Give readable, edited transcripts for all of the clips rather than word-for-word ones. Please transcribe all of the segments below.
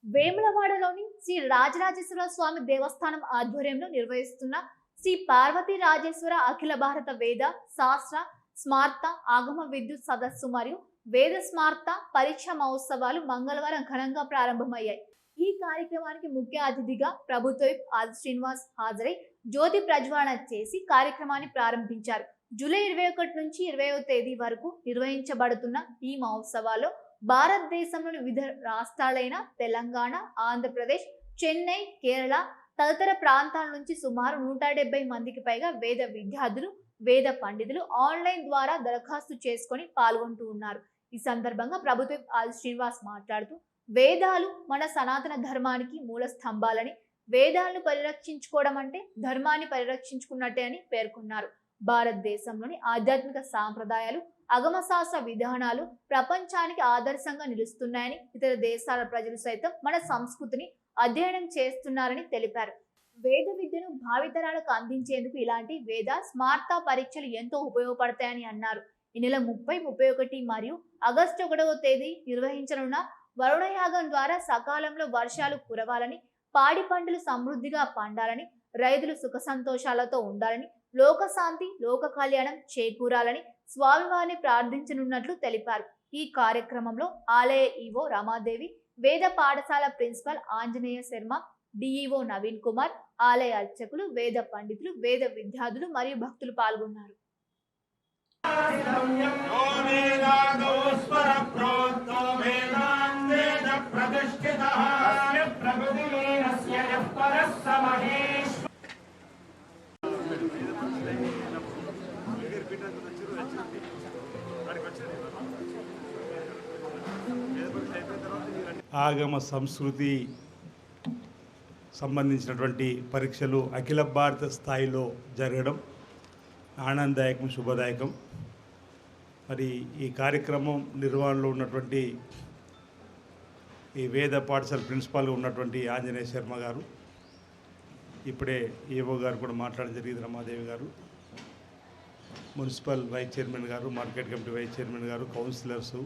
వేములవాడలోని శ్రీ రాజరాజేశ్వర స్వామి దేవస్థానం ఆధ్వర్యంలో నిర్వహిస్తున్న శ్రీ పార్వతీ రాజేశ్వర అఖిల భారత వేద శాస్త్ర స్మార్త ఆగమ విద్యుత్ సదస్సు మరియు వేద స్మార్త పరీక్ష మహోత్సవాలు మంగళవారం ఘనంగా ప్రారంభమయ్యాయి. ఈ కార్యక్రమానికి ముఖ్య అతిథిగా ప్రభుత్వ విప్ ఆది శ్రీనివాస్ హాజరై జ్యోతి ప్రజ్వలన చేసి కార్యక్రమాన్ని ప్రారంభించారు. జూలై 21 నుంచి 20వ తేదీ వరకు నిర్వహించబడుతున్న ఈ మహోత్సవాల్లో భారతదేశంలోని వివిధ రాష్ట్రాలైన తెలంగాణ, ఆంధ్రప్రదేశ్, చెన్నై, కేరళ తదితర ప్రాంతాల నుంచి సుమారు 170 మందికి పైగా వేద విద్యార్థులు, వేద పండితులు ఆన్లైన్ ద్వారా దరఖాస్తు చేసుకొని పాల్గొంటూ ఉన్నారు. ఈ సందర్భంగా ప్రభుత్వ ఆది శ్రీనివాస్ మాట్లాడుతూ వేదాలు మన సనాతన ధర్మానికి మూల స్తంభాలని, వేదాలను పరిరక్షించుకోవడం అంటే ధర్మాన్ని పరిరక్షించుకున్నట్టే అని పేర్కొన్నారు. భారతదేశంలోని ఆధ్యాత్మిక సాంప్రదాయాలు, అగమశాస్త్ర విధానాలు ప్రపంచానికి ఆదర్శంగా నిలుస్తున్నాయని, ఇతర దేశాల ప్రజలు సైతం మన సంస్కృతిని అధ్యయనం చేస్తున్నారని తెలిపారు. వేద విద్యను భావితరాలకు అందించేందుకు ఇలాంటి వేద స్మార్త పరీక్షలు ఎంతో ఉపయోగపడతాయని అన్నారు. ఈ నెల 30, 31 మరియు ఆగస్టు 1వ తేదీ నిర్వహించనున్న వరుణయాగం ద్వారా సకాలంలో వర్షాలు కురవాలని, పాడి పంటలు సమృద్ధిగా పండాలని, రైతులు సుఖ సంతోషాలతో ఉండాలని, లోకశాంతి, లోక కళ్యాణం చేకూరాలని స్వామివారిని ప్రార్థించనున్నట్లు తెలిపారు. ఈ కార్యక్రమంలో ఆలయ ఈవో రమాదేవి, వేద పాఠశాల ప్రిన్సిపల్ ఆంజనేయ శర్మ, డిఈఓ నవీన్ కుమార్, ఆలయ అర్చకులు, వేద పండితులు, వేద విద్యార్థులు మరియు భక్తులు పాల్గొన్నారు. ఆగమ సంస్కృతి సంబంధించినటువంటి పరీక్షలు అఖిల భారత స్థాయిలో జరగడం ఆనందదాయకం, శుభదాయకం. మరి ఈ కార్యక్రమం నిర్వహణలో ఉన్నటువంటి ఈ వేద పాఠశాల ప్రిన్సిపాల్గా ఉన్నటువంటి ఆంజనేయ శర్మ గారు, ఇప్పుడే ఈవో గారు కూడా మాట్లాడడం జరిగింది, రమాదేవి గారు, మున్సిపల్ వైస్ చైర్మన్ గారు, మార్కెట్ కమిటీ వైస్ చైర్మన్ గారు, కౌన్సిలర్సు,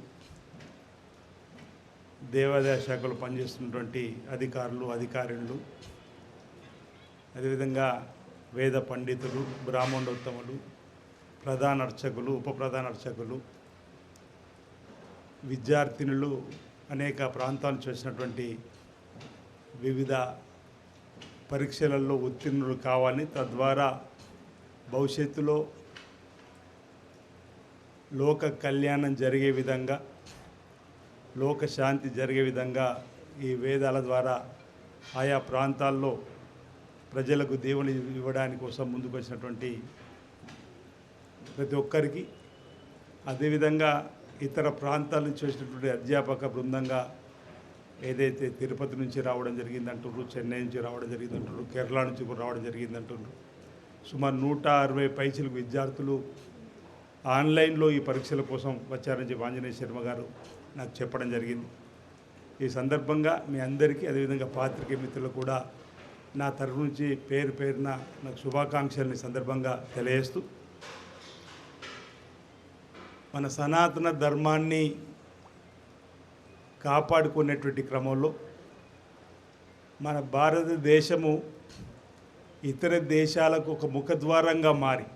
దేవాదాయ శాఖలో పనిచేస్తున్నటువంటి అధికారులు, అధికారిణులు, అదేవిధంగా వేద పండితులు, బ్రాహ్మణోత్తములు, ప్రధాన అర్చకులు, ఉప ప్రధాన అర్చకులు, విద్యార్థినులు, అనేక ప్రాంతాల నుంచి వచ్చినటువంటి వివిధ పరీక్షలలో ఉత్తీర్ణులు కావాలని, తద్వారా భవిష్యత్తులో లోక కళ్యాణం జరిగే విధంగా, లోక శాంతి జరిగే విధంగా ఈ వేదాల ద్వారా ఆయా ప్రాంతాల్లో ప్రజలకు దేవుని ఇవ్వడానికి కోసం ముందుకు వచ్చినటువంటి ప్రతి ఒక్కరికి, అదేవిధంగా ఇతర ప్రాంతాల నుంచి వచ్చినటువంటి అధ్యాపక బృందంగా ఏదైతే తిరుపతి నుంచి రావడం జరిగిందంటున్నారు, చెన్నై నుంచి రావడం జరిగిందంటున్నారు, కేరళ నుంచి కూడా రావడం జరిగిందంటున్నారు, సుమారు 160 పైచిలకు విద్యార్థులు ఆన్లైన్లో ఈ పరీక్షల కోసం వచ్చారని చెప్పి ఆంజనేయ శర్మ గారు నాకు చెప్పడం జరిగింది. ఈ సందర్భంగా మీ అందరికీ, అదేవిధంగా పాత్రికేయ మిత్రులు కూడా నా తరఫు నుంచి పేరు పేరున నాకు శుభాకాంక్షల్ని సందర్భంగా తెలియజేస్తూ, మన సనాతన ధర్మాన్ని కాపాడుకునేటువంటి క్రమంలో మన భారతదేశము ఇతర దేశాలకు ఒక ముఖద్వారంగా మారి,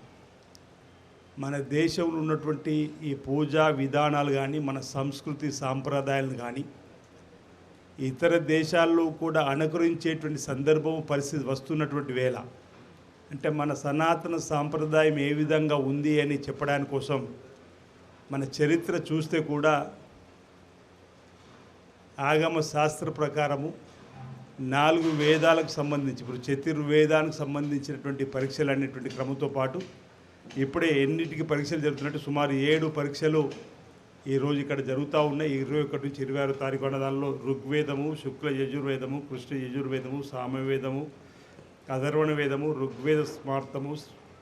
మన దేశంలో ఉన్నటువంటి ఈ పూజా విధానాలు కానీ, మన సంస్కృతి సాంప్రదాయాలను కానీ ఇతర దేశాల్లో కూడా అనుకరించేటువంటి సందర్భం, పరిస్థితి వస్తున్నటువంటి వేళ, అంటే మన సనాతన సాంప్రదాయం ఏ విధంగా ఉంది అని చెప్పడానికి కోసం మన చరిత్ర చూస్తే కూడా ఆగమ శాస్త్ర ప్రకారము 4 వేదాలకు సంబంధించి, ఇప్పుడు చతుర్వేదానికి సంబంధించినటువంటి పరీక్షలు అనేటువంటి క్రమంతో పాటు ఇప్పుడే ఎన్నిటికి పరీక్షలు జరుగుతున్నట్టు సుమారు 7 పరీక్షలు ఈరోజు ఇక్కడ జరుగుతూ ఉన్నాయి. 21 నుంచి 26 తారీఖు అన్న దానిలో ఋగ్వేదము, శుక్ల యజుర్వేదము, కృష్ణ యజుర్వేదము, సామవేదము, అధర్వణ వేదము, ఋగ్వేద స్మార్తము,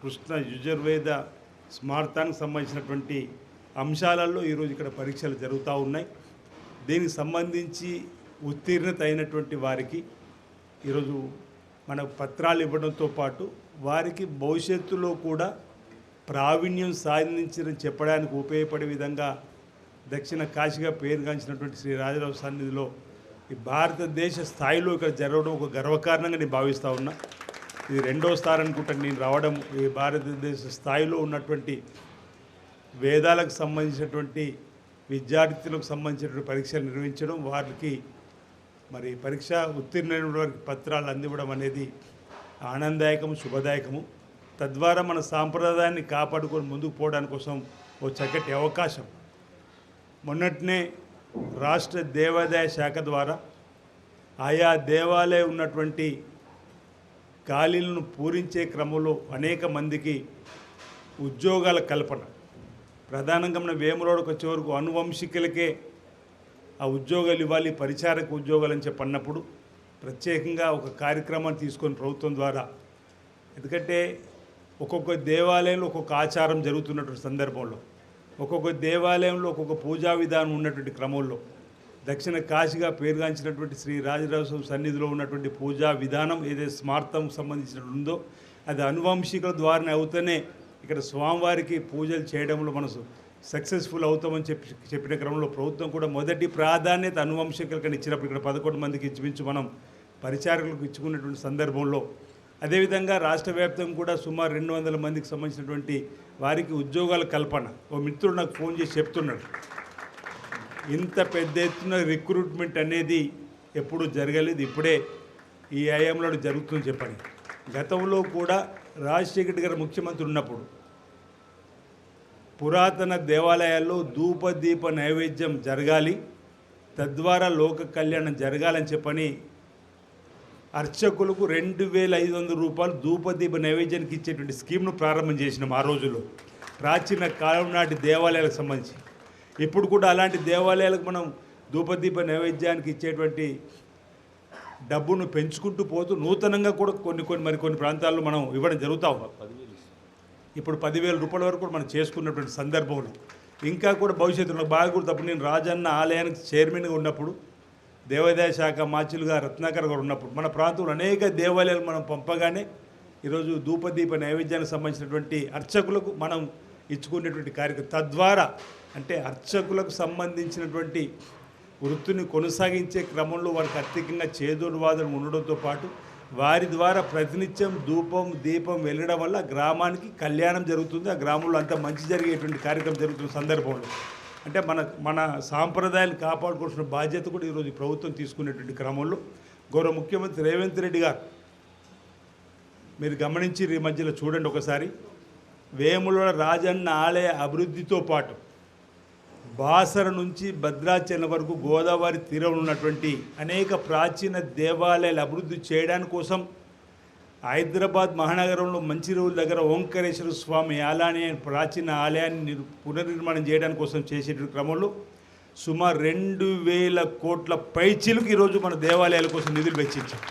కృష్ణ యజుర్వేద స్మార్తానికి సంబంధించినటువంటి అంశాలలో ఈరోజు ఇక్కడ పరీక్షలు జరుగుతూ ఉన్నాయి. దీనికి సంబంధించి ఉత్తీర్ణత అయినటువంటి వారికి ఈరోజు మన పత్రాలు ఇవ్వడంతో పాటు వారికి భవిష్యత్తులో కూడా ప్రావీణ్యం సాధించారని చెప్పడానికి ఉపయోగపడే విధంగా దక్షిణ కాశీగా పేరుగాంచినటువంటి శ్రీ రాజరాజ సన్నిధిలో ఈ భారతదేశ స్థాయిలో ఇక్కడ జరగడం ఒక గర్వకారణంగా నేను భావిస్తూ ఉన్నా. ఇది రెండోసారి అనుకుంటాను నేను రావడం. ఈ భారతదేశ స్థాయిలో ఉన్నటువంటి వేదాలకు సంబంధించినటువంటి విద్యార్థులకు సంబంధించినటువంటి పరీక్షలు నిర్వహించడం, వారికి మరి పరీక్ష ఉత్తీర్ణులైన వారికి పత్రాలు అందివ్వడం అనేది ఆనందదాయకము, శుభదాయకము. తద్వారా మన సాంప్రదాయాన్ని కాపాడుకొని ముందుకు పోవడానికి కోసం ఓ చక్కటి అవకాశం. మొన్నటినే రాష్ట్ర దేవాదాయ శాఖ ద్వారా ఆయా దేవాలయం ఉన్నటువంటి ఖాళీలను పూరించే క్రమంలో అనేక మందికి ఉద్యోగాల కల్పన, ప్రధానంగా మన వేములవాడకు వచ్చే వరకు అనువంశికులకే ఆ ఉద్యోగాలు ఇవ్వాలి, పరిచారక ఉద్యోగాలు అని చెప్పన్నప్పుడు ప్రత్యేకంగా ఒక కార్యక్రమాన్ని తీసుకొని ప్రభుత్వం ద్వారా, ఎందుకంటే ఒక్కొక్క దేవాలయంలో ఒక్కొక్క ఆచారం జరుగుతున్నటువంటి సందర్భంలో, ఒక్కొక్క దేవాలయంలో ఒక్కొక్క పూజా విధానం ఉన్నటువంటి క్రమంలో దక్షిణ కాశీగా పేరుగాంచినటువంటి శ్రీ రాజరాజేశ్వర సన్నిధిలో ఉన్నటువంటి పూజా విధానం ఏదైతే స్మార్థం సంబంధించినట్టు ఉందో అది అనువంశికుల ద్వారానే అవుతూనే ఇక్కడ స్వామివారికి పూజలు చేయడంలో మనసు సక్సెస్ఫుల్ అవుతామని చెప్పిన క్రమంలో ప్రభుత్వం కూడా మొదటి ప్రాధాన్యత అనువంశికులకు ఇచ్చినప్పుడు ఇక్కడ 11 మందికి ఇచ్చిమించు మనం పరిచారకులకు ఇచ్చుకున్నటువంటి సందర్భంలో, అదేవిధంగా రాష్ట్ర వ్యాప్తంగా కూడా సుమారు 200 మందికి సంబంధించినటువంటి వారికి ఉద్యోగాల కల్పన. ఓ మిత్రుడు నాకు ఫోన్ చేసి చెప్తున్నాడు, ఇంత పెద్ద ఎత్తున రిక్రూట్మెంట్ అనేది ఎప్పుడూ జరగలేదు, ఇప్పుడే ఈ హయాంలో జరుగుతుందని చెప్పండి. గతంలో కూడా రాజశేఖర్ గారు ముఖ్యమంత్రి ఉన్నప్పుడు పురాతన దేవాలయాల్లో ధూపదీప నైవేద్యం జరగాలి, తద్వారా లోక కళ్యాణం జరగాలని చెప్పని అర్చకులకు 2500 రూపాయలు ధూపదీప నైవేద్యానికి ఇచ్చేటువంటి స్కీమ్ను ప్రారంభం చేసినాం ఆ రోజుల్లో, ప్రాచీన కాలం నాటి దేవాలయాలకు సంబంధించి. ఇప్పుడు కూడా అలాంటి దేవాలయాలకు మనం ధూపదీప నైవేద్యానికి ఇచ్చేటువంటి డబ్బును పెంచుకుంటూ పోతూ నూతనంగా కూడా కొన్ని ప్రాంతాల్లో మనం ఇవ్వడం జరుగుతూ ఉన్నాం. ఇప్పుడు 10,000 రూపాయల వరకు కూడా మనం చేసుకున్నటువంటి సందర్భంలో ఇంకా కూడా భవిష్యత్తులో బాగా కూడా తప్పుడు నేను రాజన్న ఆలయానికి చైర్మన్గా ఉన్నప్పుడు, దేవాదాయ శాఖ మాచులుగా రత్నాకర్ గారు ఉన్నప్పుడు మన ప్రాంతంలో అనేక దేవాలయాలు మనం పంపగానే ఈరోజు ధూపదీప నైవేద్యానికి సంబంధించినటువంటి అర్చకులకు మనం ఇచ్చుకునేటువంటి కార్యక్రమం, తద్వారా అంటే అర్చకులకు సంబంధించినటువంటి వృత్తిని కొనసాగించే క్రమంలో వారికి అత్యధికంగా చేదోడువాదం ఉండడంతో పాటు వారి ద్వారా ప్రతినిత్యం ధూపం దీపం వెళ్ళడం వల్ల గ్రామానికి కళ్యాణం జరుగుతుంది, ఆ గ్రామంలో అంతా మంచి జరిగేటువంటి కార్యక్రమం జరుగుతున్న సందర్భంలో అంటే మన సాంప్రదాయాన్ని కాపాడుకోవాల్సిన బాధ్యత కూడా ఈరోజు ప్రభుత్వం తీసుకునేటువంటి క్రమంలో గౌరవ ముఖ్యమంత్రి రేవంత్ రెడ్డి గారు, మీరు గమనించి ఈ మధ్యలో చూడండి ఒకసారి, వేములవాడ రాజన్న ఆలయ అభివృద్ధితో పాటు బాసర నుంచి భద్రాచలం వరకు గోదావరి తీరంలో ఉన్నటువంటి అనేక ప్రాచీన దేవాలయాలు అభివృద్ధి చేయడానికి కోసం హైదరాబాద్ మహానగరంలో మంచిర్యాల దగ్గర ఓంకారేశ్వర స్వామి ఆలయాన్ని ప్రాచీన ఆలయాన్ని పునర్నిర్మాణం చేయడానికి కోసం చేసేటువంటి క్రమంలో సుమారు 2,000 కోట్ల పైచీలకు ఈరోజు మన దేవాలయాల కోసం నిధులు వెచ్చించాం.